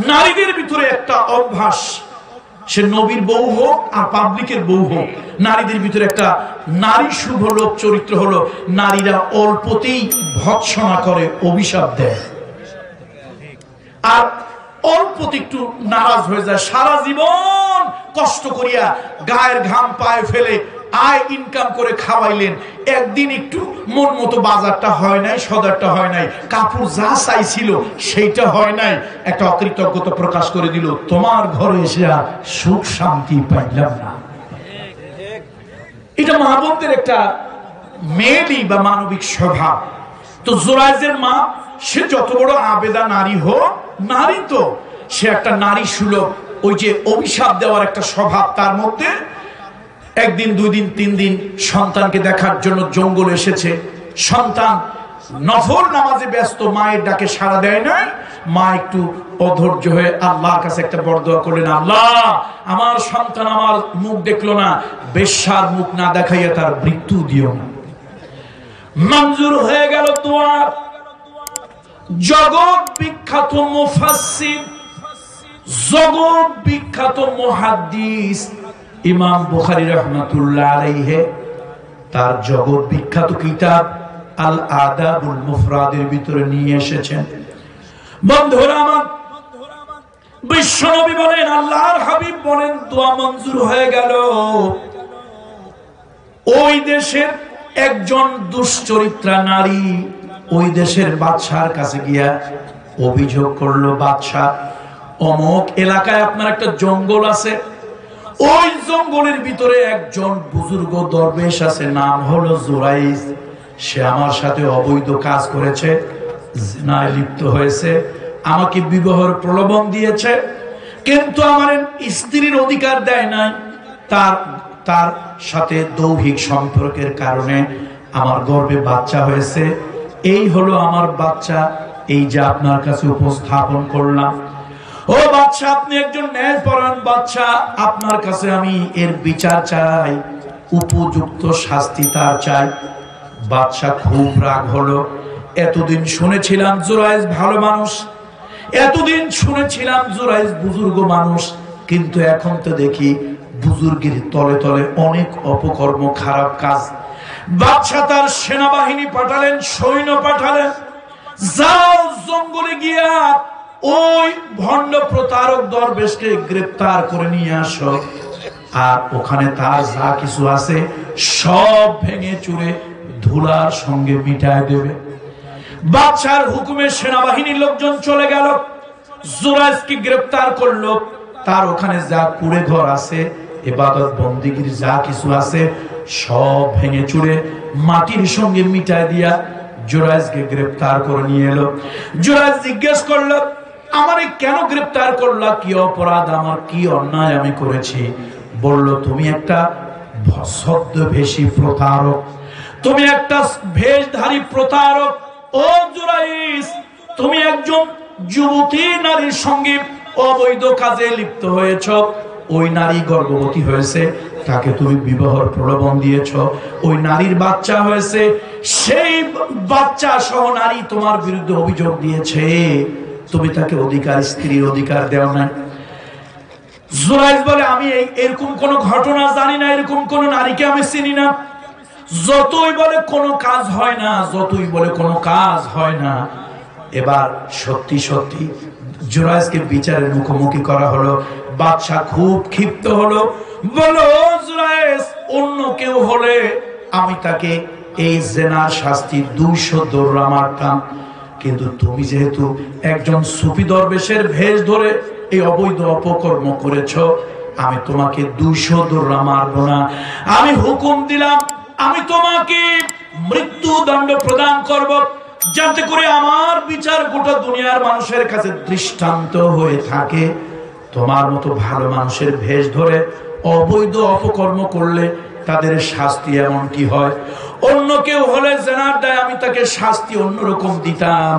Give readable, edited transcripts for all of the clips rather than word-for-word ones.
নারীদের ভিতরে একটা অভ্যাস, সে নবীর বউ হোক আর পাবলিকের বউ হোক, নারীদের ভিতরে একটা নারী শুভ লোক চরিত্র হলো নারীরা অল্পতেই ভৎসনা করে, অভিশাপ দেয়, আর অল্পতে একটু নারাজ হয়ে যায়। সারা জীবন কষ্ট করিয়া গায়ের ঘাম পায়ে ফেলে আয় ইনকাম করে খাওয়াইলেন, একদিন একটু মন মতো বাজারটা হয় নাই, সদারটা হয় নাই, কাপড় যা চাইছিল সেইটা হয় নাই, একটা অকৃতজ্ঞতা প্রকাশ করে দিল, তোমার ঘরে এসে আর সুখ শান্তি পাইলাম না। এটা মা বোনদের একটা মেয়েলি বা মানবিক স্বভাব। তো জুরাইজের মা, সে যত বড় আবেদা নারী হোক, নারী তো সে একটা নারী সুলভ, ওই যে অভিশাপ দেওয়ার একটা স্বভাব তার মধ্যে। একদিন, দুই দিন, তিন দিন সন্তানকে দেখার জন্য জঙ্গলে এসেছে। সন্তান নফল নামাজে ব্যস্ত, মায়ের ডাকে সাড়া দেয় নাই। মা একটু অধৈর্য হয়ে আল্লাহর কাছে একটা বরদোয়া করলেন, আল্লাহ আমার সন্তান আমার মুখ দেখলো না, বেশ্যার মুখ না দেখাইয়া তার মৃত্যু দিও না। মঞ্জুর হয়ে গেল দোয়া। জগৎ বিখ্যাত মুফাসসির, জগৎ বিখ্যাত মুহাদ্দিস ইমাম বুখারী রাহমাতুল্লাহ আলাইহি তার জগৎ বিখ্যাত কিতাব আল আদাবুল মুফরাদের ভিতরে নিয়ে এসেছেন। বন্ধুরা আমার, বিশ্বনবী বলেন, আল্লাহর হাবিব বলেন, দোয়া মঞ্জুর হয়ে গেল। ওই দেশের একজন দুশ্চরিত্রা নারী ওই দেশের বাদশার কাছে গিয়া অভিযোগ করলো, বাদশা, অমুক এলাকায় আপনার একটা জঙ্গল আছে, ওই জঙ্গলের ভিতরে একজন বুজুর্গ দরবেশ আছে, নাম হলো জুরাইজ। সে আমার সাথে অবৈধ কাজ করেছে, জিনায় লিপ্ত হয়েছে, আমাকে বিবাহের প্রলোভন দিয়েছে, কিন্তু আমার স্ত্রীর অধিকার দেয় নাই। তার সাথে দৈহিক সম্পর্কের কারণে আমার গর্ভে বাচ্চা হয়েছে। এই হলো আমার বাচ্চা, এই যে আপনার কাছে উপস্থাপন করলাম। ও বাচ্চা, আপনি একজন ন্যায়পরায়ণ বাচ্চা, আপনার কাছে আমি এর বিচার চাই, উপযুক্ত শাস্তি তার চাই। বাচ্চা খুব রাগ হলো। এতদিন শুনেছিলাম জুরাইজ ভালো মানুষ, এতদিন শুনেছিলাম জুরাইজ বুজুর্গ মানুষ, কিন্তু এখন তো দেখি বুজুর্গের তলে তলে অনেক অপকর্ম, খারাপ কাজ। বাদশা তার সেনাবাহিনী পাঠালেন, সৈন্য পাঠালেন, যাও জঙ্গলে গিয়া ওই ভণ্ড প্রতারক দরবেশকে গ্রেফতার করে নিয়ে আসো, আর ওখানে তার যা কিছু আছে সব ভেঙে চুরে ধুলার সঙ্গে মিটায় দেবে। বাদশার হুকুমে সেনাবাহিনীর লোকজন চলে গেল, জুরাইজকে গ্রেফতার করলো। তার ওখানে যা কুড়ে ঘর আছে, ইবাদত বন্দিগির যা কিছু আছে সব ভেঙে চুরে মাটির সঙ্গে মিটায় দিয়া জুরাইজকে গ্রেফতার করে নিয়ে এলো। জুরাইজ জিজ্ঞেস করলো, আমারে কেন গ্রেফতার করলা, কি অপরাধ আমার, কি অন্যায় আমি করেছি? বলল, তুমি একটা ছদ্মবেশী প্রতারক, তুমি একটা ভেষধারী প্রতারক। ও জুরাইজ, তুমি একজন যুবতী নারীর সঙ্গে অবৈধ কাজে লিপ্ত হয়েছ, ওই নারী গর্ভবতী হয়েছে, তাকে তুমি বিবাহের প্রলোভন দিয়েছ, ওই নারীর বাচ্চা হয়েছে, সেই বাচ্চা সহ নারী তোমার বিরুদ্ধে অভিযোগ দিয়েছে, তুমি তাকে অধিকার, স্ত্রীর অধিকার দেও না। জুরাইজ বলে, আমি এরকম কোন ঘটনা জানি না, এরকম কোন নারীকে আমি চিনি না। যতই বলে কোনো কাজ হয় না, যতই বলে কোনো কাজ হয় না। এবার সত্যি সত্যি জুরাইজকে বিচারের মুখোমুখি করা হলো। বাদশা খুব ক্ষিপ্ত হলো, বলো, জুরাইজ, অন্য কেউ হলে আমি তাকে এই জেনার শাস্তি 200 দৌড়া মারতাম, কিন্তু তুমি যেহেতু একজন সুফি দরবেশের ভেষ ধরে এই অবৈধ অপকর্ম করেছ, আমি তোমাকে 200 দৌড়া মারবো না। আমি হুকুম দিলাম, আমি তোমাকে মৃত্যুদণ্ড প্রদান করব, যাতে করে আমার বিচার গোটা দুনিয়ার মানুষের কাছে দৃষ্টান্ত হয়ে থাকে। তোমার মতো ভালো মানুষের ভেষ ধরে অবৈধ অপকর্ম করলে তাদের শাস্তি এমনটি হয়। অন্য কেউ হলে জেনার দায় আমি তাকে শাস্তি অন্যরকম দিতাম,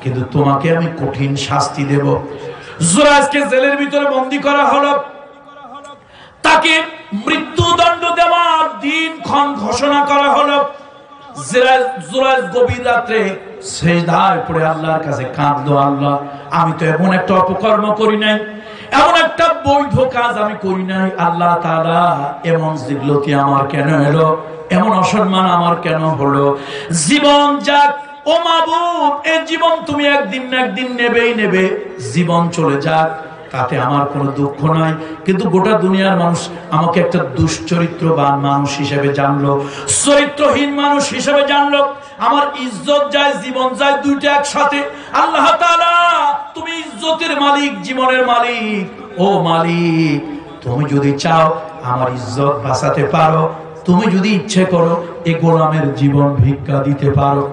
কিন্তু তোমাকে আমি কঠিন শাস্তি দেব। জুরাইজকে জেলের ভিতরে বন্দী করা হলো, তাকে মৃত্যুদণ্ড দেওয়ার দিনক্ষণ ঘোষণা করা হলো। জুরাইজ গভীর রাত্রে সেজদায় পড়ে আল্লাহর কাছে কাঁদলো, আল্লাহ আমি তো এমন একটা অপকর্ম করি নাই, এমন একটা বৈধ কাজ আমি করি নাই, আল্লাহ তাআলা এমন জিল্লতি আমার কেন এলো, এমন অসম্মান আমার কেন হলো? জীবন যাক ও মাবুদ, এই জীবন তুমি একদিন না একদিন নেবেই নেবে, জীবন চলে যাক তাতে আমার কোনো দুঃখ নাই। কিন্তু গোটা দুনিয়ার মানুষ আমাকে একটা দুশ্চরিত্রবান মানুষ হিসেবে জানলো, চরিত্রহীন মানুষ হিসেবে জানলো, আমার ইজ্জত যায় জীবন যায় দুইটা একসাথে। আল্লাহ তাআলা তুমি ইজ্জতের মালিক, জীবনের মালিক, ও মালিক তুমি যদি চাও আমার ইজ্জত বাঁচাতে পারো, তুমি যদি ইচ্ছে করো এই গোলামের জীবন ভিক্ষা দিতে পারো।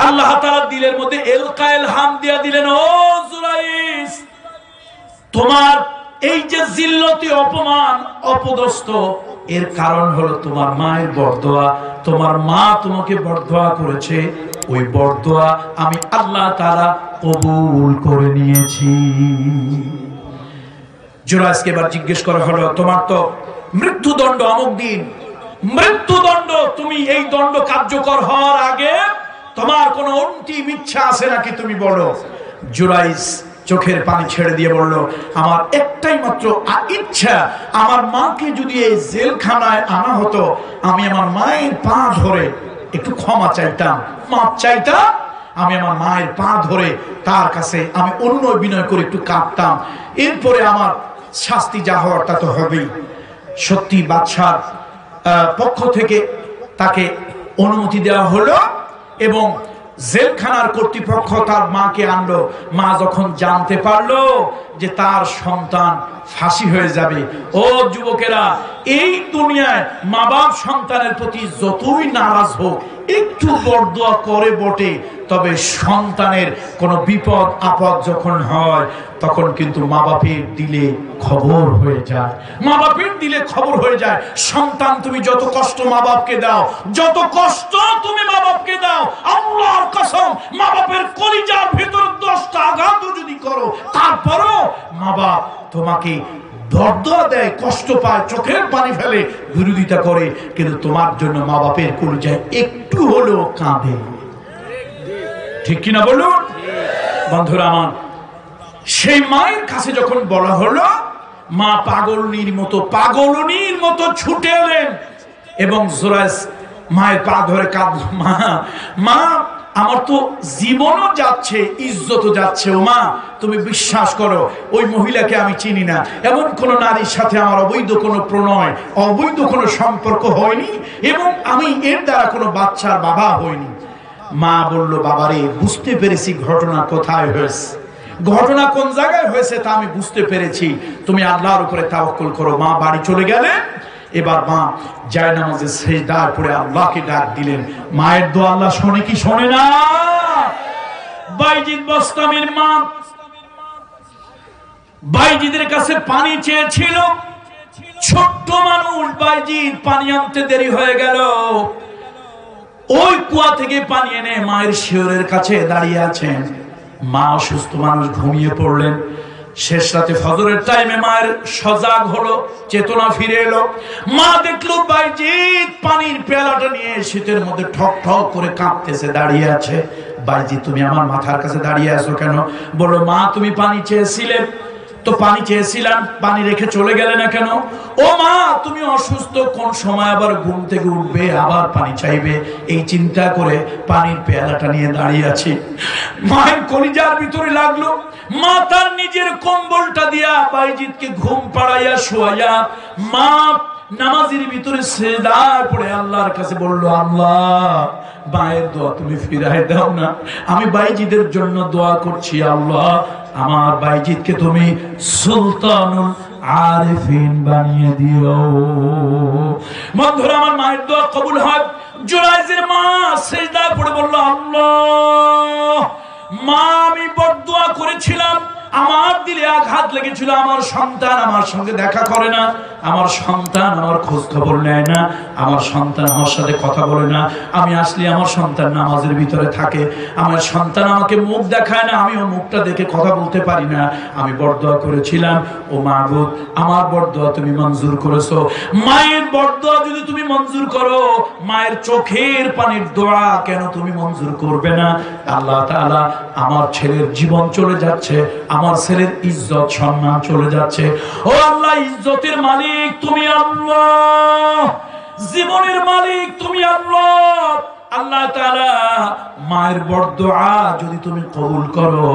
আল্লাহ তাআলা দিলের মধ্যে এলকায়েল হাম দিয়া দিলেন, ও জুরাইস তোমার এই যে জিল্লতি, অপমান, অপদস্থ, এর কারণ হলো তোমার মায়ের বরদোয়া। তোমার মা তোমাকে বরদোয়া করেছে, ওই বরদোয়া আমি আল্লাহ তাআলা কবুল করে নিয়েছি। জুরাইসকে এবার জিজ্ঞেস করা হলো, তোমার তো মৃত্যুদণ্ড অমুক দিন, মৃত্যুদণ্ড, তুমি এই দণ্ড কার্যকর হওয়ার আগে তোমার কোন অন্তিম ইচ্ছা আছে নাকি তুমি বলো। জুরাইস চোখের পানি ছেড়ে দিয়ে বলল, আমার একটাই মাত্র ইচ্ছা, আমার মাকে যদি এই জেলখানায় আনা হতো, আমি আমার মায়ের পা ধরে একটু ক্ষমা চাইতাম, মাপ চাইতাম, আমি আমার মায়ের পা ধরে তার কাছে আমি অনুনয় বিনয় করে একটু কাঁদতাম, এরপরে আমার শাস্তি যা হওয়ার তা তো হবেই। সত্যি বাদশার পক্ষ থেকে তাকে অনুমতি দেওয়া হলো এবং জেলখানার কর্তৃপক্ষ তার মাকে আনলো। মা যখন জানতে পারলো যে তার সন্তান ফাঁসি হয়ে যাবে, ও যুবকেরা, এই দুনিয়ায় মা বাপ সন্তানের প্রতি যতই নারাজ হোক, একটু বরদোয়া করে বটে, তবে সন্তানের কোনো বিপদ আপদ যখন হয় তখন কিন্তু মা বাপের দিলে খবর হয়ে যায়, মা বাপের দিলে খবর হয়ে যায়। সন্তান তুমি যত কষ্ট মা বাপকে দাও, যত কষ্ট তুমি মা বাপকে দাও, আল্লাহর কসম মা বাপের কলিজার ভেতর 10টা আঘাতও যদি করো, তারপরও মা বাপ তোমাকে বরদোয়া দেয়, কষ্ট পায়, চোখের পানি ফেলে, বিরোধিতা করে, কিন্তু তোমার জন্য মা বাপের কলিজায় একটু হলেও কাঁদে। ঠিক কিনা বলুন বন্ধুরা আমার? সেই মায়ের কাছে যখন বলা হলো, মা পাগলনির মতো ছুটে এলেন এবং জুরাইস মায়ের পা ধরে কাঁদল, মা আমার তো জীবনও যাচ্ছে, ইজ্জতও যাচ্ছে, ও মা তুমি বিশ্বাস করো ওই মহিলাকে আমি চিনি না, এমন কোন নারীর সাথে আমার অবৈধ কোনো প্রণয়, অবৈধ কোনো সম্পর্ক হয়নি এবং আমি এর দ্বারা কোনো বাচ্চার বাবা হইনি। মা বলল, বাবারে বুঝতে পেরেছি ঘটনা কোথায় হয়েছে, ঘটনা কোন জায়গায় হয়েছে তা আমি বুঝতে পেরেছি, তুমি আল্লাহর উপরে তাওয়াক্কুল করো। মা বাড়ি চলে গেলেন। এবার মা জায়নামাজে সিজদায় পড়ে আল্লাহকে ডাক দিলেন। মায়ের দোয়া আল্লাহ শোনে কি শোনে না? বাইজিদ বস্তামির মা বাইজিদের কাছে পানি চেয়েছিল, ছোট্ট মানুষ বাইজিদ, পানি আনতে দেরি হয়ে গেল। ওই কুয়া থেকে পানি এনে মায়ের শিয়রের কাছে দাঁড়িয়ে আছেন। মা অসুস্থ মানুষ, ঘুমিয়ে পড়লেন। শেষ রাতে ফজরের টাইমে মায়ের সজাগ হলো, চেতনা ফিরে এলো। মা দেখলো বাইজিদ পানির পেয়ালাটা নিয়ে শীতের মধ্যে ঠক ঠক করে কাঁপতেছে, দাঁড়িয়ে আছে। বাইজিদ তুমি আমার মাথার কাছে দাঁড়িয়ে আছো কেন? বলো, মা তুমি পানি চেয়েছিলে, তো পানি চেয়েছিলাম, পানি রেখে চলে গেলে না কেন? ও মা তুমি অসুস্থ, কোন সময় আবার ঘুম থেকে উঠবে, আবার পানি চাইবে, এই চিন্তা করে পানির পেয়ালাটা নিয়ে দাঁড়িয়ে আছি। মায়ের কলিজার ভিতরে লাগলো। মা তার নিজের কম্বলটা দিয়া বাইজিদকে ঘুম পাড়াইয়া শোয়াইয়া মা নামাজের ভিতরে সিজদায় পড়ে আল্লাহর কাছে বলল, আল্লাহ মায়ের দোয়া তুমি ফিরায় দাও না, আমি বাইজিদের জন্য দোয়া করছি, আল্লাহ আমার বাইজিদকে তুমি সুলতানুল আরিফিন বানিয়ে দিও। বন্ধুরা আমার, মায়ের দোয়া কবুল হয়। জুরাইজের মা সিজদায় পড়ে বলল, আল্লাহ মা আমি বড় দোয়া করেছিলাম, আমার দিলে আঘাত লেগেছিল, আমার সন্তান আমার সঙ্গে দেখা করে না, আমার সন্তান আমার খোঁজ খবর নেয় না, আমার সন্তান আমার সাথে কথা বলে না, আমি আসলে আমার সন্তান নামাজের ভিতরে থাকে, আমার সন্তান আমাকে মুখ দেখায় না, আমিও মুখটা দেখে কথা বলতে পারি না। আমি বরদোয়া করেছিলাম, ও মাবুদ আমার বরদোয়া তুমি মঞ্জুর করেছো। মায়ের বরদোয়া যদি তুমি মঞ্জুর করো, মায়ের চোখের পানির দোয়া কেন তুমি মঞ্জুর করবে না? আল্লাহ তাআলা আমার ছেলের জীবন চলে যাচ্ছে, আমার ছেলের ইজ্জত সম্মান চলে যাচ্ছে। ও আল্লাহ, ইজ্জতের মালিক তুমি আল্লাহ, জীবনের মালিক তুমি আল্লাহ। আল্লাহ তাআলা মায়ের বরদোয়া যদি তুমি কবুল করো,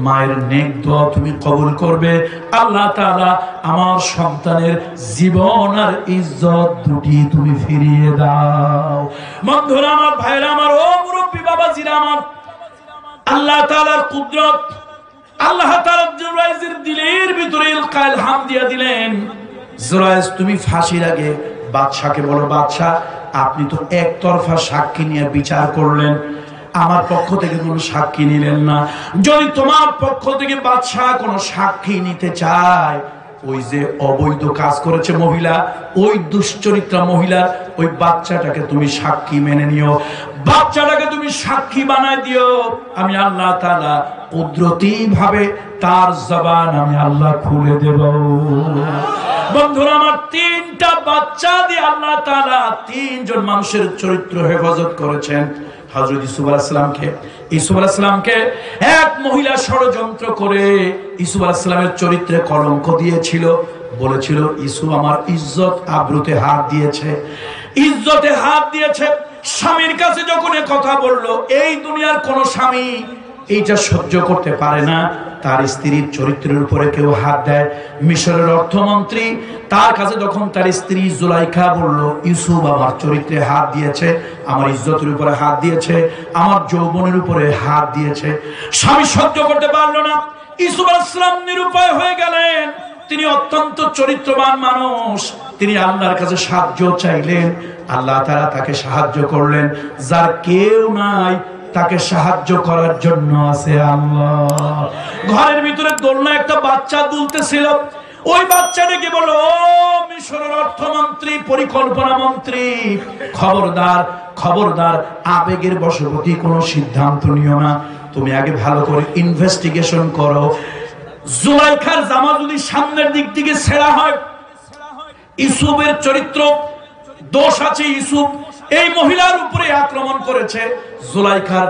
মায়ের নেক দোয়া তুমি কবুল করবে। আল্লাহ তাআলা আমার সন্তানের জীবন আর ইজ্জত দুটি তুমি ফিরিয়ে দাও। বন্ধুরা আমার, ভাইরা আমার, ও মুরব্বী বাবাজিরা আমার, আল্লাহ তাআলার কুদরত, আল্লাহ তাআলা জুরাইজের দিলের ভিতরে ইলকাল হাম দিয়া দিলেন। জুরাইজ তুমি ফাঁসির আগে বাদশাকে বলো, বাদশা আপনি তো একতরফা সাক্ষী নিয়ে বিচার করলেন, আমার পক্ষ থেকে কোনো সাক্ষী নিলেন না। যদি তোমার পক্ষ থেকে বাদশা কোনো সাক্ষী নিতে চায়, ওই যে অবৈধ কাজ করেছে মহিলা, ওই দুশ্চরিত্রা মহিলা, ওই বাচ্চাটাকে তুমি সাক্ষী মেনে নিও, বাচ্চাটাকে তুমি সাক্ষী বানায় দিও। আমি আল্লাহ তাআলা কুদরতি ভাবে তার জবান আমি আল্লাহ খুলে দেব। বন্ধুরা আমার, তিনটা বাচ্চা দিয়ে আল্লাহ তাআলা তিনজন মানুষের চরিত্র হেফাজত করেছেন। হযরত ইউসুফ আলাইহিস সালামকে এক মহিলা ষড়যন্ত্র করে ইউসুফ আলাইহিস সালামের চরিত্রে কলঙ্ক দিয়েছিল, বলেছিল ইউসুফ আমার ইজ্জত আবরুতে হাত দিয়েছে, ইজ্জতে হাত দিয়েছে। স্বামীর কাছে যখন কথা বললো, এই দুনিয়ার কোন স্বামী এইটা সহ্য করতে পারে না, তার স্ত্রীর চরিত্রের উপরে কেউ হাত দেয়। মিশরের অর্থমন্ত্রী তার কাছে যখন তার স্ত্রী জুলাইখা বলল ইউসুফ আমার চরিত্রে হাত দিয়েছে, আমার ইজ্জতের উপরে হাত দিয়েছে, আমার যৌবনের উপরে হাত দিয়েছে, স্বামী সহ্য করতে পারলো না। ইউসুফ আলাইহিস সালাম নিরুপায় হয়ে গেলেন। তিনি অত্যন্ত চরিত্রবান মানুষ, তিনি আল্লাহর কাছে সাহায্য চাইলেন, আল্লাহ তাআলা তাকে সাহায্য করলেন। যার কেউ নাই তাকে সাহায্য করার জন্য আছে আল্লাহ। ঘরের ভিতরে দোলনা একটা বাচ্চা দুলতেছিল, ওই বাচ্চাটাকে বলো, ও মিশরের অর্থমন্ত্রী, পরিকল্পনা মন্ত্রী, খবরদার খবরদার, আবেগের বশবর্তী কোনো সিদ্ধান্ত নিও না, তুমি আগে ভালো করে ইনভেস্টিগেশন করো। জুলাইখার জামা যদি সামনের দিক থেকে ছেঁড়া হয়, ইউসুফের চরিত্র দোষ আছে, ইউসুফ এই মহিলার উপরে আক্রমণ করেছে, জুলাইখার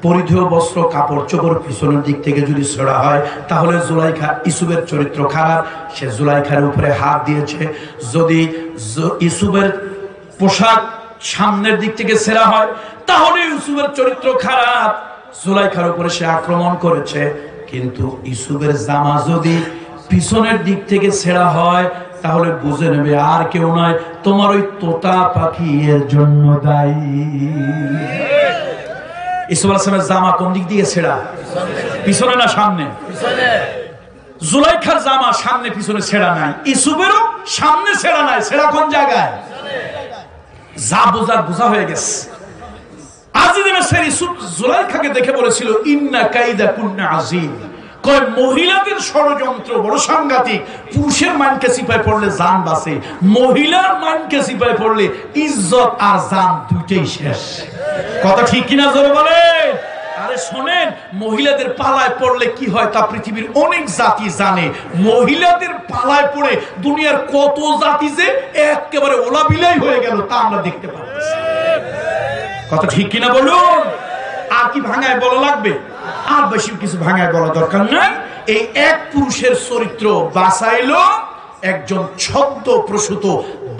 পরিধেয় বস্ত্র কাপড় চোপড় পিছনের দিক থেকে যদি ছেঁড়া হয়, তাহলে জুলাইখা, ইউসুফের চরিত্র খারাপ, সে জুলাইখার উপরে হাত দিয়েছে। যদি ইউসুফের পোশাক সামনের দিক থেকে ছেঁড়া হয়, তাহলে ইউসুফের চরিত্র খারাপ, জুলাইখার উপরে সে আক্রমণ করেছে। কিন্তু ইউসুফের জামা যদি পিছনের দিক থেকে ছেঁড়া হয়, তাহলে বুঝে নেবে আর কেউ নয়, তোমার ওই তোতা পাখি এর জন্য দায়ী। ইউসুফ আলাইহিস সালামের জামা কোন দিক দিয়ে ছেঁড়া? পিছনে না সামনে? জুলাইখার জামা সামনে পিছনে ছেঁড়া নাই, ইউসুফেরও সামনে ছেঁড়া নাই, ছেঁড়া কোন জায়গায়? যা বোঝার বোঝা হয়ে গেছে। জুলাইখাকে দেখে বলেছিল ইন্না কাইদা কুন্না আযীম, কয় মহিলাদের ষড়যন্ত্র বড় সাংঘাতিক। পুরুষের মানকে সিপায় পড়লে জান বাঁচে, মহিলার মানকে সিপায় পড়লে ইজ্জত আর জান দুইটাই শেষ। কথা ঠিক কিনা জোরে বলে? আরে শোনেন, মহিলাদের পালায় পড়লে কি হয় তা পৃথিবীর অনেক জাতি জানে। মহিলাদের পালায় পড়ে দুনিয়ার কত জাতি যে একেবারে ওলাবিলাই হয়ে গেল তা আমরা দেখতে পাচ্ছি। কথা ঠিক কিনা বলুন? আর কি ভাঙায় বলা লাগবে? আর বেশি কিছু ভাঙায় বলা দরকার নাই। এই এক পুরুষের চরিত্র বাঁচাইলো একজন ছদ্ম প্রসূত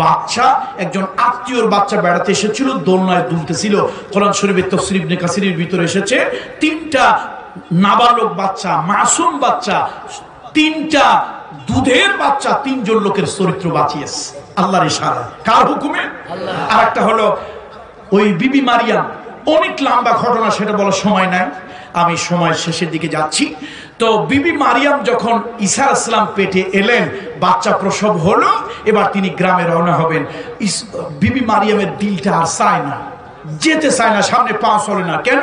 বাচ্চা, একজন আত্মীয়র বাচ্চা বেড়াতে এসেছিল, দোলনায় দুলতেছিল। কোরআন শরীফের তাফসীর ইবনে কাসিরের ভিতরে এসেছে, তিনটা নাবালক বাচ্চা, মাসুম বাচ্চা, তিনটা দুধের বাচ্চা, তিনজন লোকের চরিত্র বাঁচিয়েছে আল্লাহর ইশারা। কার হুকুমে? আর একটা হলো ওই বিবি মারিয়াম, অনেক লম্বা ঘটনা, সেটা বলার সময় নাই, আমি সময় শেষের দিকে যাচ্ছি। তো বিবি মারিয়াম যখন ঈসা আলাইহিস সালাম পেটে এলেন, বাচ্চা প্রসব হলো, এবার তিনি গ্রামে রওনা হবেন। বিবি মারিয়ামের দিলটা আর চায় না, যেতে চায় না, সামনে পা চলে না। কেন?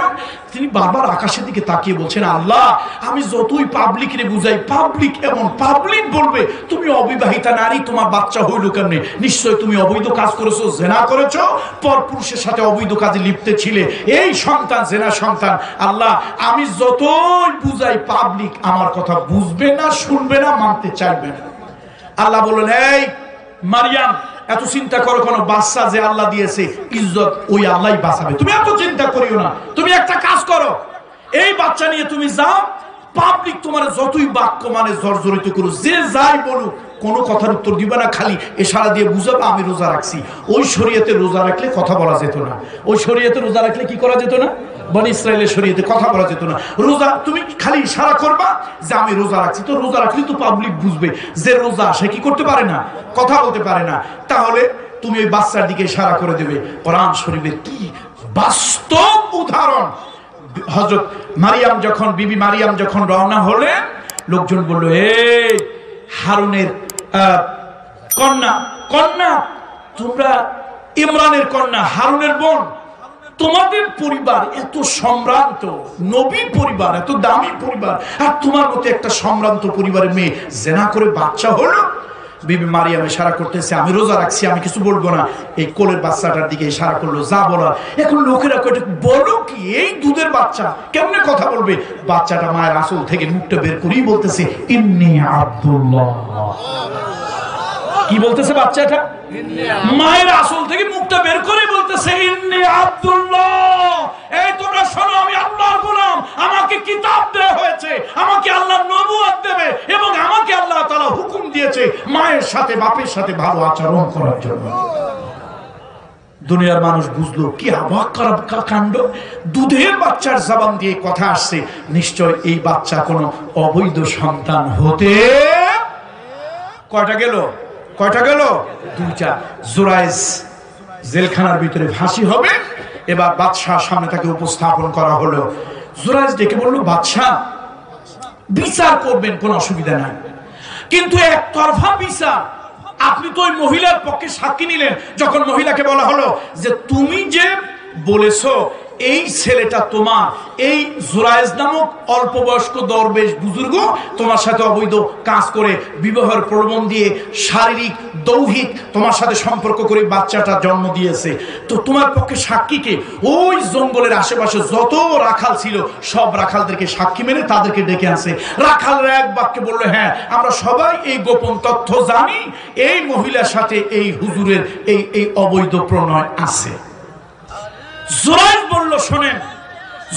তিনি বারবার আকাশের দিকে তাকিয়ে বলছেন, আল্লাহ আমি যতই পাবলিকরে বুঝাই, পাবলিক এমন পাবলিক বলবে তুমি অবিবাহিতা নারী, তোমার বাচ্চা হইল কেমনে? নিশ্চয় তুমি অবৈধ কাজ করেছো, জেনা করেছো, পরপুরুষের সাথে অবৈধ কাজে লিপ্ত ছিলে, এই সন্তান জেনা সন্তান। আল্লাহ আমি যতই বুঝাই, পাবলিক আমার কথা বুঝবে না, শুনবে না, মানতে চাইবে না। আল্লাহ বললেন, এই মারিয়াম এত চিন্তা করো কেন? বাচ্চা যে আল্লাহ দিয়েছে, ইজ্জত ওই আল্লাহই বাঁচাবে, তুমি এত চিন্তা করিও না। তুমি একটা কাজ করো, এই বাচ্চা নিয়ে তুমি যাও, পাবলিক তোমার যতই বাক্য মানে জর্জরিত করো, যে যাই বলুক, কোনো কথার উত্তর দিবে না, খালি ইশারা দিয়ে বুঝাবে আমি রোজা রাখছি। ওই শরীয়তে রোজা রাখলে কথা বলা যেত না। ওই শরীয়তে রোজা রাখলে কি করা যেত না? বনি ইসরাইলের শরীয়তে কথা বলা যেত না। রোজা তুমি খালি ইশারা করবা যে আমি রোজা রাখছি, তো রোজা রাখলে তো পাবলিক বুঝবে যে রোজা, সে কি করতে পারে না, কথা বলতে পারে না। তাহলে তুমি ওই বাচ্চার দিকে ইশারা করে দেবে। কোরআন শরীফের কি বাস্তব উদাহরণ। হযরত মারিয়াম যখন, বিবি মারিয়াম যখন রওনা হলেন, লোকজন বলল, এই হারুনের কন্যা, তোমরা ইমরানের কন্যা, হারুনের বোন, তোমাদের পরিবার এত সম্ভ্রান্ত, নবী পরিবার, এত দামি পরিবার, আর তোমার মতো একটা সম্ভ্রান্ত পরিবারের মেয়ে জেনা করে বাচ্চা হলো। বিবি মারিয়াম ইশারা করতেছে, আমি রোজা রাখছি, আমি কিছু বলবো না। এই কোলের বাচ্চাটার দিকে ইশারা করলো, যা বলার। এখন লোকেরা কয়টা বলো কি, এই দুধের বাচ্চা কেমনে কথা বলবে? বাচ্চাটা মায়ের আঁচল থেকে মুখটা বের করেই বলতেছে, ইন্নী আব্দুল্লাহ। কি বলতেছে বাচ্চাটা? মায়ের আঁচল থেকে মুখটা বের করে বলতেছে, ইন্নী আব্দুল্লাহ। এই তোমরা শোনো, আমি আল্লাহর গোলাম, আমাকে কিতাব দেওয়া হয়েছে, আমাকে আল্লাহ নবুয়ত দেবে, এবং আমাকে আল্লাহ তাআলা হুকুম দিয়েছে মায়ের সাথে বাপের সাথে ভালো আচরণ করার জন্য। দুনিয়ার মানুষ বুঝলো কি অবাক করা কাণ্ড, দুধের বাচ্চার জবান দিয়ে কথা আসছে, নিশ্চয় এই বাচ্চা কোনো অবৈধ সন্তান হতে। কয়টা গেল? দুইটা। জুরাইজ জেলখানার ভিতরে ফাঁসি হবে। এবার বাদশাহ সামনে তাকে উপস্থাপন করা হলো। জুরাইজ ডেকে বলল, বাদশাহ বিচার করবেন, কোনো অসুবিধা নাই, কিন্তু একতরফা বিচার। আপনি তো ওই মহিলার পক্ষে সাক্ষী নিলেন। যখন মহিলাকে বলা হলো যে তুমি যে বলেছো এই ছেলেটা তোমার, এই জুরাইজ নামক অল্প বয়স্ক দরবেশ বুজুর্গ তোমার সাথে অবৈধ কাজ করে, বিবাহের প্রলোভন দিয়ে, শারীরিক দৈহিক তোমার সাথে সম্পর্ক করে বাচ্চাটা জন্ম দিয়েছে, তো তোমার পক্ষে সাক্ষীকে? ওই জঙ্গলের আশেপাশে যত রাখাল ছিল সব রাখালদেরকে সাক্ষী মেনে তাদেরকে ডেকে আনছে। রাখালরা এক বাক্যে বললো, হ্যাঁ আমরা সবাই এই গোপন তথ্য জানি, এই মহিলার সাথে এই হুজুরের এই অবৈধ প্রণয় আছে। জুরাইজ বলল, শোনেন।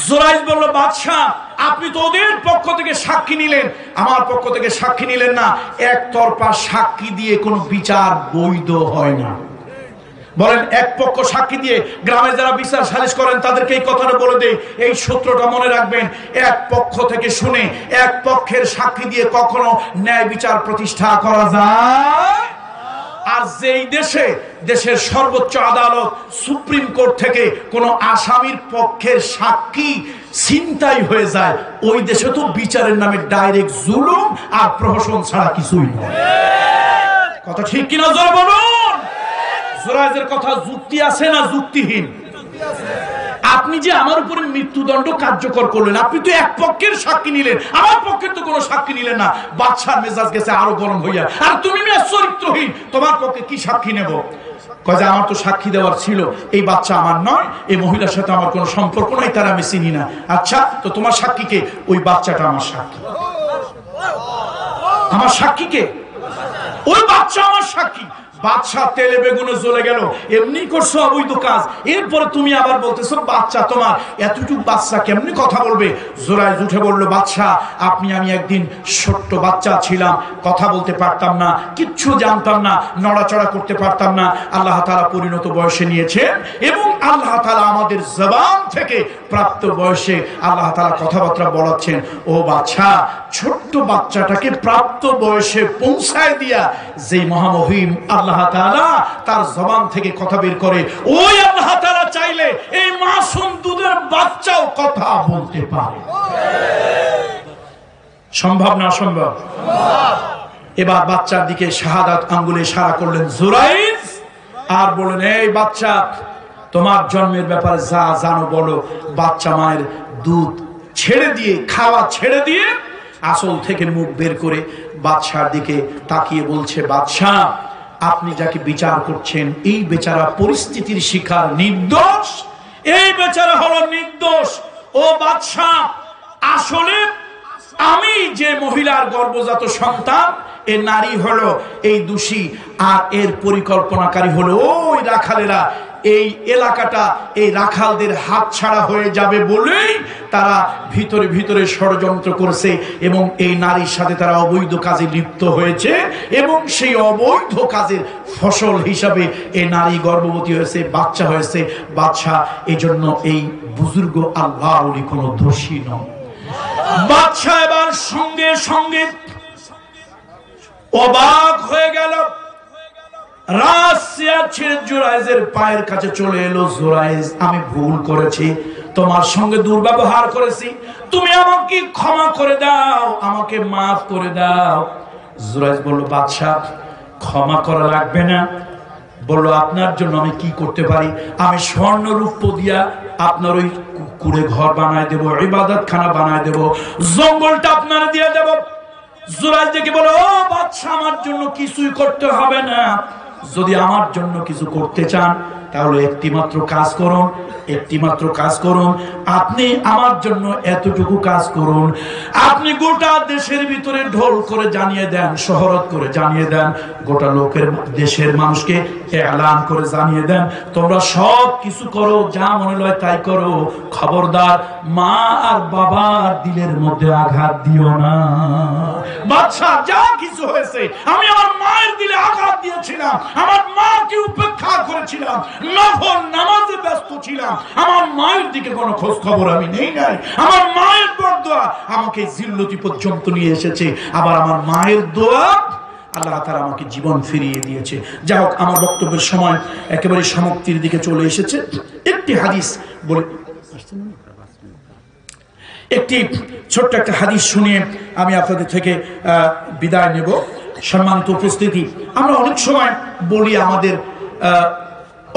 জুরাইজ বলল, বাদশাহ আপনি তো ওদের পক্ষ থেকে সাক্ষী নিলেন, আমার পক্ষ থেকে সাক্ষী নিলেন না। একতরফা সাক্ষী দিয়ে কোনো বিচার বৈধ হয় না। বলেন, এক পক্ষ সাক্ষী দিয়ে, গ্রামে যারা বিচার সালিশ করেন তাদেরকে এই কথাটা বলে দেই, এই সূত্রটা মনে রাখবেন। এক পক্ষ থেকে শুনে, এক পক্ষের সাক্ষী দিয়ে কখনো ন্যায় বিচার প্রতিষ্ঠা করা যায়। আর যেই দেশের সর্বোচ্চ আদালত সুপ্রিম কোর্ট থেকে কোনো আসামির পক্ষের সাক্ষী ছিনতাই হয়ে যায়, ওই দেশে তো বিচারের নামে ডাইরেক্ট জুলুম আর প্রহসন ছাড়া কিছুই নয়। কথা ঠিক কিনা জোরে বলুন। জুরাইজের কথা যুক্তি আছে না যুক্তিহীন? আপনি যে আমার উপরে মৃত্যুদণ্ড কার্যকর করলেন, আপনি তো এক পক্ষের সাক্ষী নিলেন, আমার পক্ষের তো কোনো সাক্ষী নিলেন না। বাদশার মেজাজ গেছে আরো গরম হইয়া, আর তুমি চরিত্রহীন, তোমার পক্ষে কি সাক্ষী নেব? কয় যে আমার তো সাক্ষী দেওয়ার ছিল, এই বাচ্চা আমার নয়, এই মহিলার সাথে আমার কোনো সম্পর্ক নাই, তার আমি চিনি না। আচ্ছা, তো তোমার সাক্ষীকে? ওই বাচ্চাটা আমার সাক্ষী। আমার সাক্ষীকে? ওই বাচ্চা আমার সাক্ষী। বাদশা তেলে বেগুনে জ্বলে গেল, এমনি করছো অবৈধ কাজ, এরপরে তুমি আবার বলতেছো বাচ্চা তোমার, এতটুকু বাচ্চা কেমনি কথা বলবে? জুরাইজ উঠে বলল, বাদশা আমি একদিন ছোট্ট বাচ্চা ছিলাম, কথা বলতে পারতাম না, কিচ্ছু জানতাম না, নড়াচড়া করতে পারতাম না। আল্লাহ তাআলা পরিণত বয়সে নিয়েছেন, এবং আল্লাহ তাআলা আমাদের জবান থেকে প্রাপ্ত বয়সে আল্লাহ তাআলা কথাবার্তা বলাচ্ছেন। ও বাদশা, ছোট্ট বাচ্চাটাকে প্রাপ্ত বয়সে পৌঁছায় দিয়া যে মহামহিম আল্লাহ তাআলা তার জবান থেকে কথা বের করে, ওই আল্লাহ তাআলা চাইলে এই মাসুম দুধের বাচ্চাও কথা বলতে পারে। সম্ভব না অসম্ভব? এবার বাচ্চার দিকে শাহাদাত আঙ্গুলে ইশারা করলেন জুরাইজ, আর বললেন, এই বাচ্চা তোমার জন্মের ব্যাপারে যা জানো বলো। বাচ্চা মায়ের দুধ ছেড়ে দিয়ে, খাওয়া ছেড়ে দিয়ে আসল থেকে মুখ বের করে বাদশার দিকে তাকিয়ে বলছে, বাদশাহ আপনি যাকে বিচার করছেন এই বেচারা পরিস্থিতির শিকার, নির্দোষ, এই বেচারা হলো নির্দোষ। ও বাদশাহ, আসলে আমি যে মহিলার গর্ভজাত সন্তান, এ নারী হলো এই দোষী, আর এর পরিকল্পনাকারী হলো ওই রাখালেরা। এই এলাকাটা এই রাখালদের হাত ছাড়া হয়ে যাবে বলেই তারা ভিতরে ভিতরে ষড়যন্ত্র করেছে এবং এই নারীর সাথে তারা অবৈধ কাজে লিপ্ত হয়েছে এবং সেই অবৈধ কাজের ফসল হিসাবে এই নারী গর্ভবতী হয়েছে, বাচ্চা হয়েছে। বাদশাহ এই জন্য এই বুজুর্গ আল্লাহর ওলি কোনো দোষী নয়। বাদশাহ এবার সঙ্গে সঙ্গে অবাক হয়ে গেল। রাশিয়া ছেড়ে জুরাইজের পায়ের কাছে চলে এলো। জুরাইজ, আমি ভুল করেছি, তোমার সঙ্গে দুর্ব্যবহার করেছি, তুমি আমাকে ক্ষমা করে দাও, আমাকে মাফ করে দাও। জুরাইজ বলল, বাদশাহ ক্ষমা করা লাগবে না। বলল, আপনার জন্য আমি কি করতে পারি? আমি স্বর্ণ রূপ দিয়া আপনার ওই কুড়ে ঘর বানায় দেবো, ইবাদত খানা বানায় দেবো, জঙ্গলটা আপনার দিয়ে দেবো। জুরাইজ দেখে বলো, ও বাদশাহ আমার জন্য কিছুই করতে হবে না। যদি আমার জন্য কিছু করতে চান তাহলে একটিমাত্র কাজ করুন, একটিমাত্র কাজ করুন। আপনি আমার জন্য এতটুকু কাজ করুন, আপনি গোটা দেশের ভিতরে ঢোল করে জানিয়ে দেন, শহরত করে জানিয়ে দেন, গোটা লোকের দেশের মানুষকে এলান করে জানিয়ে দেন, তোমরা সব কিছু করো, যা মনে লয় তাই করো, খবরদার মা আর বাবার দিলের মধ্যে আঘাত দিও না। বাদশা, যা কিছু হয়েছে, আমি আমার মায়ের দিলে আঘাত দিয়েছিলাম, আমার মাকে উপেক্ষা করেছিলাম, নফল নামাজে ব্যস্ত ছিলাম, আমার মায়ের দিকে কোনো খোঁজ খবর আমি নেই নাই। আমার মায়ের বরদোয়া আমাকে জিল্লতি পর্যন্ত নিয়ে এসেছে, আবার আমার মায়ের দোয়া আল্লাহ তাআলা আমাকে জীবন ফিরিয়ে দিয়েছে। যাই হোক, আমার বক্তব্যের সময় একেবারে সমাপ্তির দিকে চলে এসেছে। একটি হাদিস বলে, একটি ছোট্ট একটা হাদিস শুনিয়ে আমি আপনাদের থেকে বিদায় নেব। সম্মানিত উপস্থিতি, আমরা অনেক সময় বলি আমাদের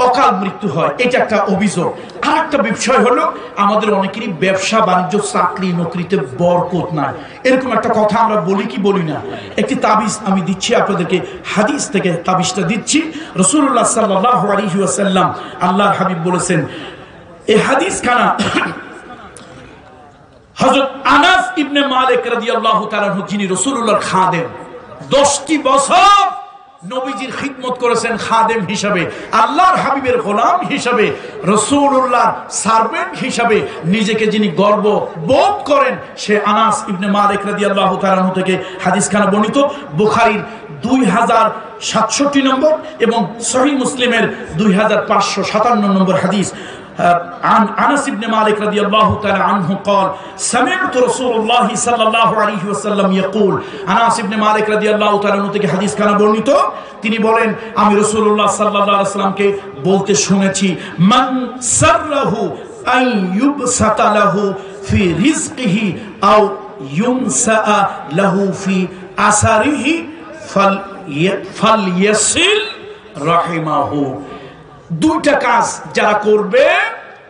অকাল মৃত্যু হয়, এটা একটা অভিযোগ। আর একটা বিষয় হলো আমাদের অনেকেরই ব্যবসা বাণিজ্য, চাকরি নকরিতে বরকত নাই, এরকম একটা কথা আমরা বলি কি বলি না? একটি তাবিজ আমি দিচ্ছি আপনাদেরকে, হাদিস থেকে তাবিজটা দিচ্ছি। রাসূলুল্লাহ সাল্লাল্লাহু আলাইহি ওয়াসাল্লাম, আল্লাহর হাবিব বলেছেন, এই হাদিস খানা হযরত আনাস ইবনে মালিক রাদিয়াল্লাহু তাআলা আনহু, যিনি রাসূলুল্লাহর খাদেম, 10টি বছর নবীজির খিদমত করেছেন খাদেম হিসাবে, আল্লাহর হাবিবের গোলাম হিসাবে, রাসূলুল্লাহর সার্ভেন্ট হিসাবে নিজেকে যিনি গর্ব বোধ করেন, সে আনাস ইবনে মালিক রাদিয়াল্লাহু তাআলা আনহু থেকে হাদিসখানা বর্ণিত। বুখারীর 2067 নম্বর এবং সহিহ মুসলিমের 2557 নম্বর হাদিস। عن أنس بن مالك رضي الله تعالى عنه قال سمعت رسول الله صلى الله عليه وسلم يقول, আনাস ইবনে মালিক রাদিয়াল্লাহু তাআলা আনহু থেকে হাদিস খানা বর্ণিত, তিনি বলেন, আমি রাসূলুল্লাহ সাল্লাল্লাহু আলাইহি ওয়াসাল্লামকে বলতে শুনেছি, মান সাররাহু আন ইউবসাতা লাহু ফি রিজকিহি আও ইউনসা লাহু ফি আসারিহি ফালইয়াসিল রাহিমাহু। দুইটা কাজ যারা করবে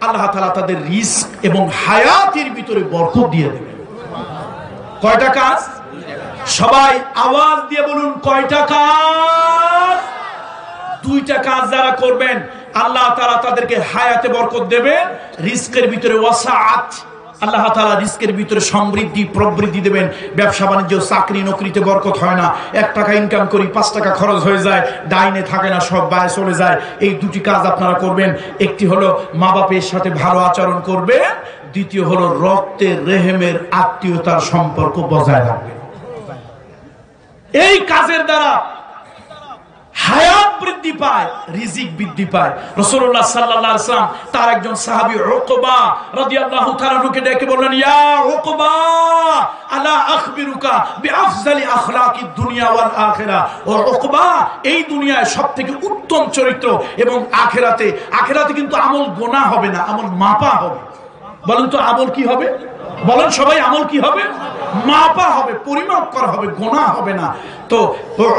আল্লাহ তাআলা তাদের রিস্ক এবং হায়াতের ভিতরে বরকত দিয়ে দেবে। কয়টা কাজ? সবাই আওয়াজ দিয়ে বলুন, কয়টা কাজ? দুইটা কাজ যারা করবেন আল্লাহ তাআলা তাদেরকে হায়াতে বরকত দেবেন, রিস্কের ভিতরে ওয়াসাআত, আল্লাহ তাআলা রিস্কের ভিতরে সমৃদ্ধি প্রবৃদ্ধি দেবেন। ব্যবসা বাণিজ্য, চাকরি নকরিতে বরকত হয় না, 1 টাকা ইনকাম করি 5 টাকা খরচ হয়ে যায়, ডাইনে থাকে না, সব বায়ে চলে যায়। এই দুটি কাজ আপনারা করবেন। একটি হলো মা বাপের সাথে ভালো আচরণ করবে, দ্বিতীয় হলো রক্তের রেহেমের আত্মীয়তার সম্পর্ক বজায় রাখবে। এই কাজের দ্বারা হায়াত বৃদ্ধি পায়, রিজিক বৃদ্ধি পায়। রাসূলুল্লাহ সাল্লাল্লাহু আলাইহি ওয়াসাল্লাম তার একজন সাহাবী উকবা রাদিয়াল্লাহু তাআলা আনহুকে ডেকে বললেন, ইয়া উকবা আলা আখবিরুকা বিআফজালি আখলাকিদ দুনিয়া ওয়াল আখিরা। ও উকবা, এই দুনিয়ায় সবথেকে উত্তম চরিত্র এবং আখিরাতে কিন্তু আমল গোনা হবে না, আমল মাপা হবে। বলেন তো আমল কি হবে? বলেন সবাই, আমল কি হবে? মাপা হবে, পরিমাপ করা হবে, গোনা হবে না। তো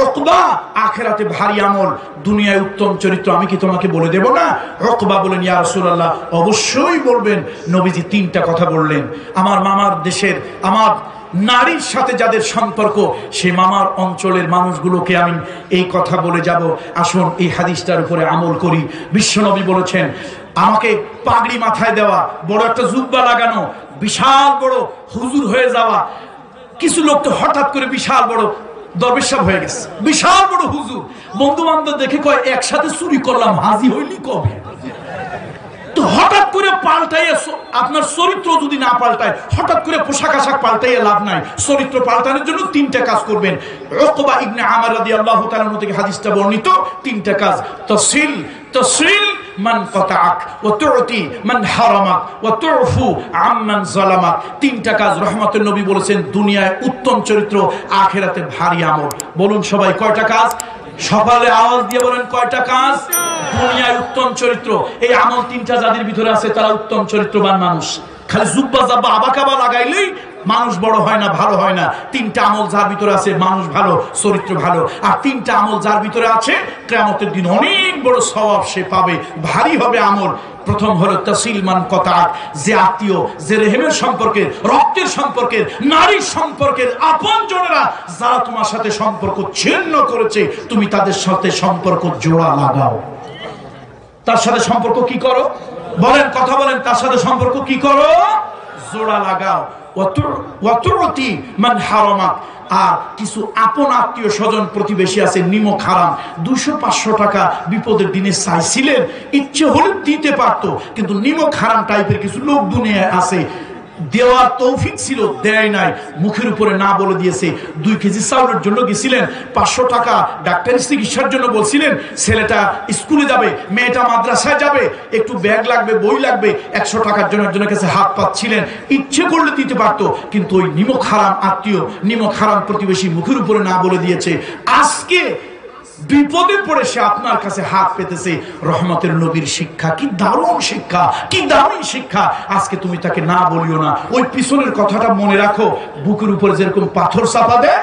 উকবা আখিরাতে ভারী আমল, দুনিয়ায় উত্তম চরিত্র। আমি কি তোমাকে বলে দেব না? উকবা বলেন, ইয়া রাসূলুল্লাহ, অবশ্যই বলবেন। নবীজি তিনটা কথা বললেন। আমার মামার দেশের, আমার নারীর সাথে যাদের সম্পর্ক, সে মামার অঞ্চলের মানুষগুলোকে আমি এই কথা বলে যাব। আসুন এই হাদিসটার উপরে আমল করি। বিশ্বনবী বলেছেন, আমাকে পাগড়ি মাথায় দেওয়া, বড় একটা জুব্বা লাগানো, বিশাল বড় হুজুর হয়ে যাওয়া। কিছু লোক তো হঠাৎ করে বিশাল বড় দরবেশ সাহেব হয়ে গেছে, বিশাল বড় হুজুর। বন্ধু বান্ধব দেখে কয়, একসাথে চুরি করলাম, হাজি হইলি কবে? তো হঠাৎ করে পাল্টাইয়া, আপনার চরিত্র যদি না পাল্টায়, হঠাৎ করে পোশাক আশাক পাল্টাইয়া লাভ নাই। চরিত্র পাল্টানোর জন্য তিনটা কাজ করবেন। উকবা ইবনে আমর রাদিয়াল্লাহু তাআলা থেকে হাদিসটা বর্ণিত, তিনটা কাজ। তাসিল মান কাতাক ওয়া তুতি মান হারামাক ওয়া তুফু আম্মান যালামাক। তিনটা কাজ রহমতের নবী বলেছেন, দুনিয়ায় উত্তম চরিত্র, আখিরাতে ভারী আমল। বলুন সবাই, কয়টা কাজ? সকালে আওয়াজ দিয়ে বলেন, কয়টা কাজ? দুনিয়ায় উত্তম চরিত্র। এই আমল তিনটা যাদের ভিতরে আছে, তারা উত্তম চরিত্রবান মানুষ। খালি জুব্বা জাব্বা আবাকাবা লাগাইলেই মানুষ বড় হয় না, ভালো হয় না। তিনটা আমল যার ভিতরে আছে, মানুষ ভালো, চরিত্র ভালো। আর তিনটা আমল যার ভিতরে আছে, কিয়ামতের দিন অনেক বড় সওয়াব সে পাবে, ভারী হবে আমল। প্রথম হলো তাসিল মান কাতাক, যে আত্মীয়, যে রেহেমের সম্পর্কের, রক্তের সম্পর্কের, নারীর সম্পর্কের আপনজনেরা যারা তোমার সাথে সম্পর্ক ছিন্ন করেছে, তুমি তাদের সাথে সম্পর্ক জোড়া লাগাও। তার সাথে সম্পর্ক কি করো? বলেন, কথা বলেন, তার সাথে সম্পর্ক কি করো? জোড়া লাগাও। ওয়াতুতি মান হারামাক। আর কিছু আপন আত্মীয় স্বজন প্রতিবেশী আছে, নিমক হারাম, 200-500 টাকা বিপদের দিনে চাইছিলেন, ইচ্ছে হলে দিতে পারতো, কিন্তু নিমক হারাম টাইপের কিছু লোক দুনিয়ায় আছে, দেওয়ার তৌফিক ছিল, দেয় নাই, মুখের উপরে না বলে দিয়েছে। 2 কেজি চাউলের জন্য গেছিলেন, 500 টাকা ডাক্তারি চিকিৎসার জন্য বলছিলেন, ছেলেটা স্কুলে যাবে, মেয়েটা মাদ্রাসায় যাবে, একটু ব্যাগ লাগবে, বই লাগবে, 100 টাকার জন্য একজনের কাছে হাত পাচ্ছিলেন, ইচ্ছে করলে দিতে পারতো, কিন্তু ওই নিমক হারাম আত্মীয়, নিমক হারাম প্রতিবেশী মুখের উপরে না বলে দিয়েছে। আজকে বিপদে পড়ে সে আপনার কাছে হাত পেতেছে। রহমতের নবীর শিক্ষা, কি দারুণ শিক্ষা, কি দারুণ শিক্ষা। আজকে তুমি তাকে না বলিও না, ওই পিছনের কথাটা মনে রাখো। বুকের উপরে যেরকম পাথর চাপা দেয়,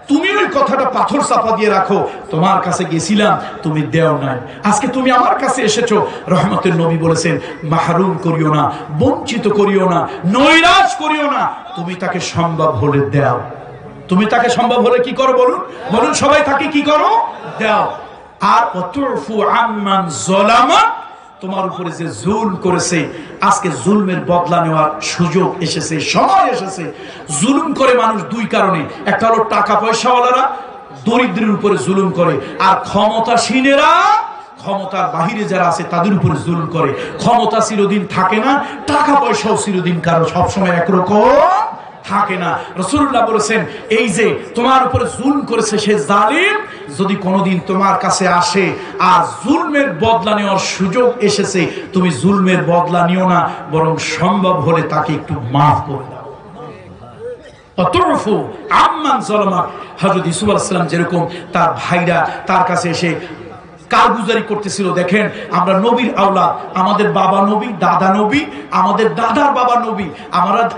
তুমি ওই কথাটা পাথর চাপা দিয়ে রাখো। তোমার কাছে গেছিলাম, তুমি দেও নাই, আজকে তুমি আমার কাছে এসেছো। রহমতের নবী বলেছেন, মাহরুম করিও না, বঞ্চিত করিও না, নৈরাশ করিও না। তুমি তাকে সম্ভব হলে দাও। তুমি তাকে সম্ভব হলে কি করো? বলুন, বলুন সবাই, তাকে কি করো? দাও। আর ওয়াতুফু আম্মান যালামা, তোমার উপরে যে জুলম করেছে, আজকে জুলমের বদলা নেওয়ার সুযোগ এসেছে, সময় এসেছে। জুলুম করে মানুষ দুই কারণে, একটা হলো টাকা পয়সাওয়ালারা দরিদ্রের উপরে জুলুম করে, আর ক্ষমতাসীনেরা, ক্ষমতার বাহিরে যারা আছে তাদের উপরে জুলুম করে। ক্ষমতা চিরদিন থাকে না, টাকা পয়সাও চিরদিন কারো সবসময় একরকম থাকে না। রাসূলুল্লাহ বলেছেন, এই যে তোমার উপরে জুলম করেছে সে জালিম, যদি কোনোদিন তোমার কাছে আসে আর জুলমের বদলা নেওয়ার সুযোগ এসেছে, তুমি জুলমের বদলা নিও না, বরং সম্ভব হলে তাকে একটু মাফ করে দাও। অতরফু আম্মান যালামা। হযরত ইউসুফ আলাইহিস সালাম যেরকম তার ভাইরা তার কাছে এসে কারগুজারি করতেছিল, দেখেন আমরা নবীর আওলাদ, আমাদের বাবা নবী, দাদা নবী, আমাদের দাদার বাবা নবী,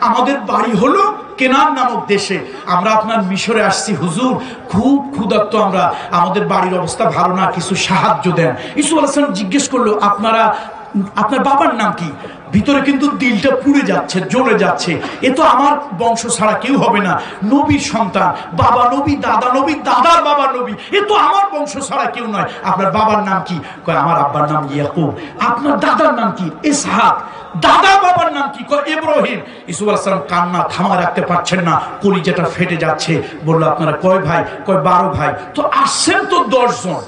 আমাদের বাড়ি হলো কেনান নামক দেশে, আমরা আপনার মিশরে আসছি হুজুর, খুব ক্ষুধার্ত আমরা, আমাদের বাড়ির অবস্থা ভালো না, কিছু সাহায্য দেন। ইউসুফ আলাইহিস সালাম জিজ্ঞেস করলো, আপনার বাবার নাম কি? ভিতরে কিন্তু দিলটা পুড়ে যাচ্ছে, জ্বলে যাচ্ছে, এ তো আমার বংশ ছাড়া কেউ হবে না, নবীর সন্তান, বাবা নবী, দাদা নবী, দাদার বাবা নবী, এ তো আমার বংশ ছাড়া কেউ নয়, আপনার বাবার নাম কি? কয় আমার আব্বার নাম ইয়াকুব। আপনার দাদার নাম কি? ইসহাক। দাদা বাবার নাম কি? কয় ইব্রাহিম। ইউসুফ আলাইহিস সালাম কান্না থামা রাখতে পারছেন না, কলিজাটা ফেটে যাচ্ছে। বললো, আপনারা কয় ভাই? কয় 12 ভাই। তো আসছেন তো 10 জন।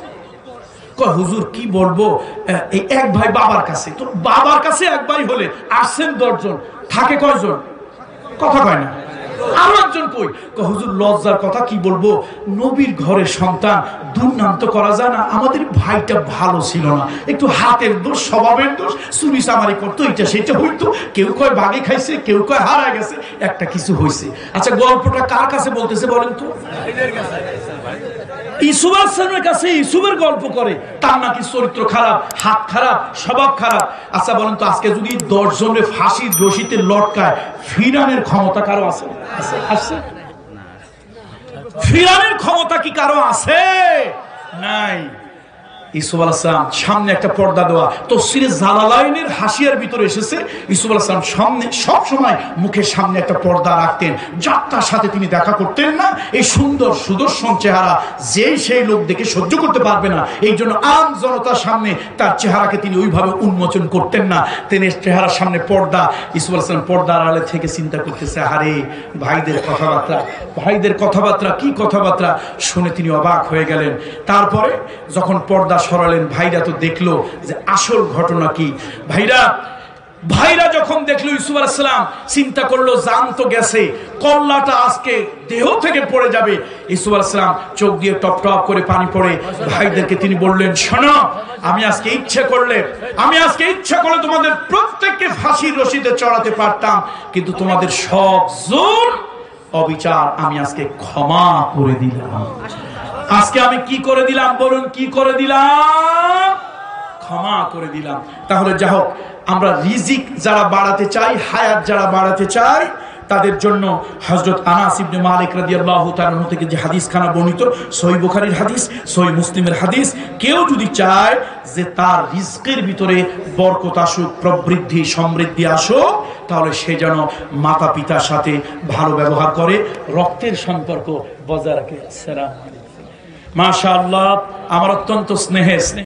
কয় হুজুর কি বলবো, এই এক ভাই বাবার কাছে, তো বাবার কাছে এক ভাই হলে আসছেন 10 জন, থাকে কয়জন? কথা কয় না। আরো একজন কই? কয় হুজুর লজ্জার কথা, কি বলবো, নবীর ঘরের সন্তান, দুর্নান্ত করা যায় না, আমাদের ভাইটা ভালো ছিল না, একটু হাতের দোষ, স্বভাবের দোষ, চুরি চামারি করতো, এটা সেটা হইতো, কেউ কয় বাগে খাইছে, কেউ কয় হারায় গেছে, একটা কিছু হয়েছে। আচ্ছা গল্পটা কার কাছে বলতেছে বলেন তো? ইউসুফ আলাইহিস সালামের কাছে ইউসুফের গল্প করে, তার নাকি চরিত্র খারাপ, হাত খারাপ, স্বভাব খারাপ। আচ্ছা বলেন তো, আজকে যদি 10 জনের ফাঁসির রশিতে লটকায়, ফিরানের ক্ষমতা কারো আছে? আছে? ফিরানের ক্ষমতা কি কারো আছে? নাই। ইউসুফ আলাইহিস সালাম সামনে একটা পর্দা দেওয়া, তাফসীরে জালালাইনের হাসিয়ার ভিতরে এসেছে, ইউসুফ আলাইহিস সালাম সামনে সব সময় মুখের সামনে একটা পর্দা রাখতেন, যার সাথে তিনি দেখা করতেন না। এই সুন্দর সুদর্শন চেহারা যেই সেই লোক দেখে সহ্য করতে পারবে না, এই জন্য আম জনতার সামনে তার চেহারাকে তিনি ওইভাবে উন্মোচন করতেন না। তিনি চেহারার সামনে পর্দা। ইউসুফ আলাইহিস সালাম পর্দার আড়ালে থেকে চিন্তা করতেছে, আরে ভাইদের কথাবার্তা, ভাইদের কথাবার্তা, কি কথাবার্তা শুনে তিনি অবাক হয়ে গেলেন। তারপরে যখন পর্দা সরালেন, ভাইরা তো দেখলো যে আসল ঘটনা কি। ভাইরা যখন দেখলো ইউসুফ আলাইহিস সালাম, চিন্তা করলো জান তো গেছে, কল্লাটা আজকে দেহ থেকে পড়ে যাবে। ইউসুফ আলাইহিস সালাম চোখ দিয়ে টপ টপ করে পানি পড়ে। ভাইদেরকে তিনি বললেন, শোনো, আমি আজকে ইচ্ছা করলে তোমাদের প্রত্যেককে ফাঁসির রশিতে চড়াতে পারতাম, কিন্তু তোমাদের সব জুলম অবিচার আমি আজকে ক্ষমা করে দিলাম। আজকে আমি কি করে দিলাম বলুন? কি করে দিলাম? ক্ষমা করে দিলাম। তাহলে যা হোক, আমরা রিজিক যারা বাড়াতে চাই, হায়াত যারা বাড়াতে চাই, তাদের জন্য হযরত আনাস ইবনে মালিক রাদিয়াল্লাহু তাআলা থেকে যে হাদিস খানা বর্ণিত, সহিহ বুখারীর হাদিস, সহিহ মুসলিমের হাদিস, কেউ যদি চায় যে তার রিজকের ভিতরে বরকত আসুক, প্রবৃদ্ধি সমৃদ্ধি আসুক, তাহলে সে যেন মাতা পিতার সাথে ভালো ব্যবহার করে, রক্তের সম্পর্ক বজায় রাখে। আসসালামু আলাইকুম। মাশাআল্লাহ, আমার অত্যন্ত স্নেহে